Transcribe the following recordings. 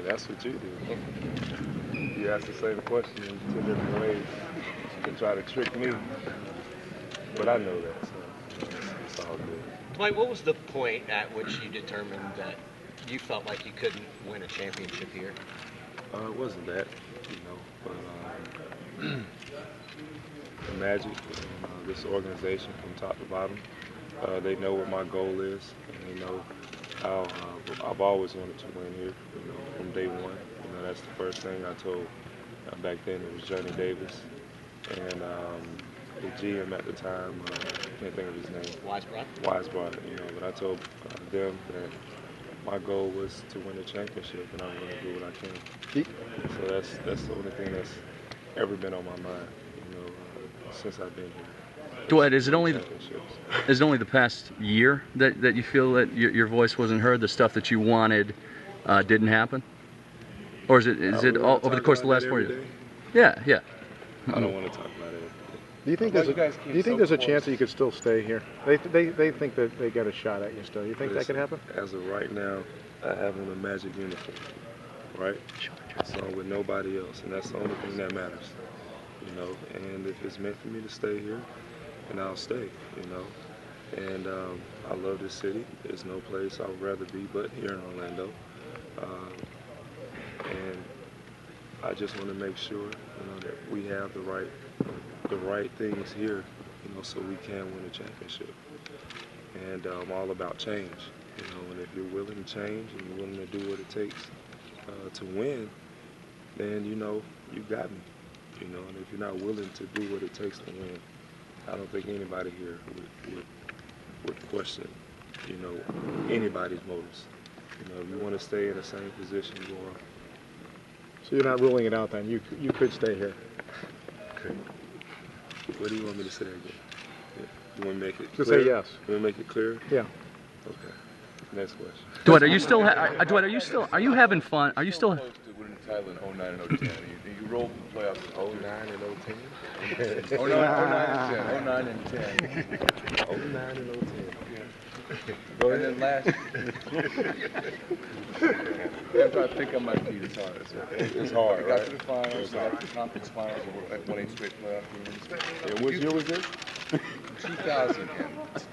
that's what you do. You ask the same question in 2 different ways to try to trick me. But I know that, so it's all good. Dwight, what was the point at which you determined that you felt like you couldn't win a championship here? It wasn't that, you know, but the Magic, and, this organization from top to bottom, they know what my goal is, and they know how I've always wanted to win here, you know, from day one. You know, that's the first thing I told back then. It was Johnny Davis, and the GM at the time, I can't think of his name. Wisebrough, you know, but I told them that my goal was to win a championship, and I'm going to do what I can. So that's the only thing that's ever been on my mind, you know, since I've been here. Dwight, is it only the past year that you feel that your voice wasn't heard? The stuff that you wanted didn't happen, or is it all over the course of the last 4 years? Yeah. I don't want to talk about it. Do you think there's a chance that you could still stay here? They think that they get a shot at you still. You think that could happen? As of right now, I have on a Magic uniform, right? So I'm with nobody else, and that's the only thing that matters, you know. And if it's meant for me to stay here, then I'll stay, you know. And I love this city. There's no place I would rather be but here in Orlando. And I just want to make sure, you know, that we have the right things here, you know, so we can win a championship. And I'm all about change, you know, and if you're willing to change and you're willing to do what it takes to win, then, you know, you got me, you know, and if you're not willing to do what it takes to win, I don't think anybody here would question, you know, anybody's motives. You know, if you want to stay in the same position you are. So you're not ruling it out then? You could stay here? Okay. What do you want me to say again? Yeah. You want to make it clear? Just say yes. You want to make it clear? Yeah. Okay. Next question. Dwight, are you having fun? Are you still close to winning the title in 09 and 010? You rolled the playoffs in 09 and 010? 09 and 10. 09 and 010. Go ahead. And then last I'm trying to think on my feet. It's hard. It's hard, right? Got to the finals, got to the conference finals, won 8 straight playoff games. And what year was this? 2000.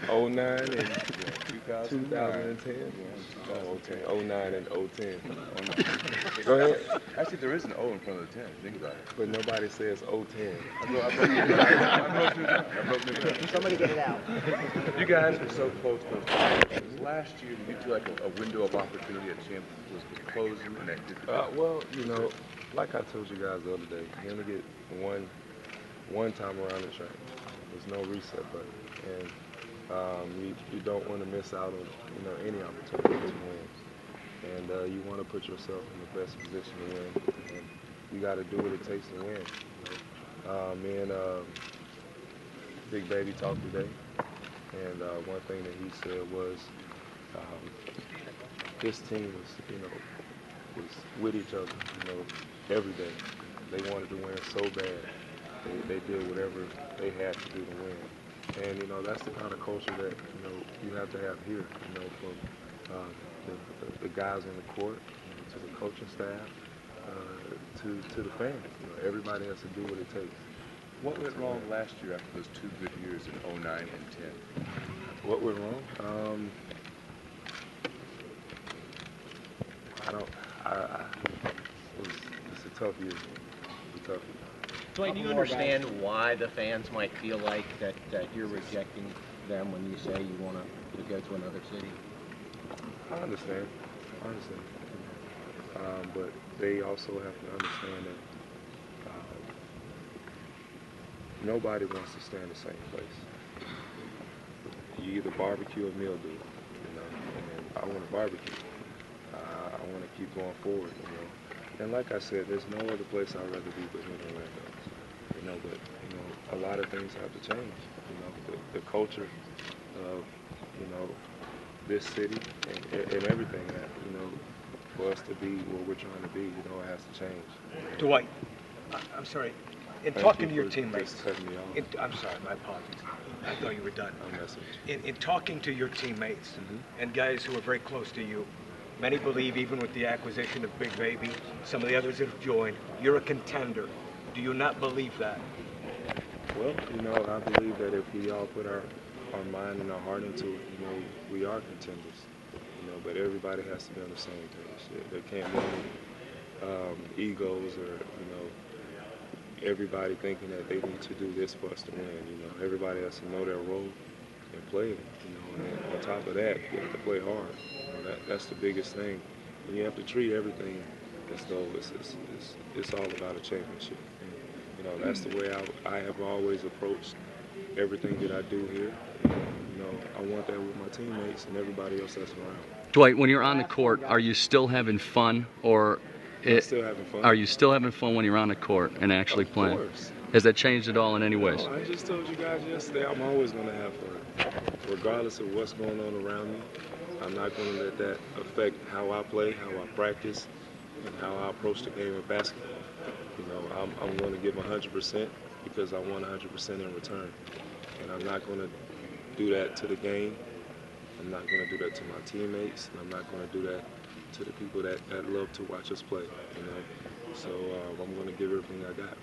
09 and 2010. Yeah. Oh, okay. 09 and 010. Go ahead. Actually, there is an O in front of the 10. Think about it. But nobody says 010. Somebody get it out. You guys were so close to those finals. Last year, did you feel like a window of opportunity at champ was closing? And that did well, you know, like I told you guys the other day, you only get one time around the track. There's no reset button, and you don't want to miss out on, you know, any opportunity to win. And you want to put yourself in the best position to win, and you got to do what it takes to win. You know? Me and Big Baby talked today, and one thing that he said was his team was, you know, was with each other, you know, every day. They wanted to win so bad. They did whatever they had to do to win. And, you know, that's the kind of culture that, you know, you have to have here, you know, from the guys on the court, you know, to the coaching staff, to the fans. You know, everybody has to do what it takes. What went wrong last year after those 2 good years in 09 and 10? What went wrong? It's a tough year. It's a tough year. Dwight, do you understand why the fans might feel like that you're rejecting them when you say you want to go to another city? I understand. But they also have to understand that nobody wants to stay in the same place. You either barbecue or mildew, you know, and I want to barbecue. I want to keep going forward, you know. And like I said, there's no other place I'd rather be but here in Orlando. You know, but, you know, a lot of things have to change. You know, the culture of, you know, this city and everything that, you know, for us to be where we're trying to be, you know, it has to change. Dwight, I'm sorry. In talking to your teammates, I'm sorry, my apologies. I thought you were done. I'm messing with you. In talking to your teammates and guys who are very close to you, Many believe, even with the acquisition of Big Baby, some of the others that have joined, you're a contender. Do you not believe that? Well, I believe that if we all put our mind and our heart into it, we are contenders. But everybody has to be on the same page. There can't be any egos or, everybody thinking that they need to do this for us to win. Everybody has to know their role and play it. And on top of that, you have to play hard. That's the biggest thing. And you have to treat everything as though it's all about a championship. And, that's the way I have always approached everything that I do here. I want that with my teammates and everybody else that's around. Dwight, when you're on the court, are you still having fun, or Still having fun. are you still having fun when you're on the court and actually playing? Of course. Has that changed at all in any ways? No, I just told you guys yesterday, I'm always going to have fun. Regardless of what's going on around me, I'm not going to let that affect how I play, how I practice, and how I approach the game of basketball. I'm going to give 100% because I want 100% in return. And I'm not going to do that to the game. I'm not going to do that to my teammates. And I'm not going to do that to the people that love to watch us play. So I'm going to give everything I got.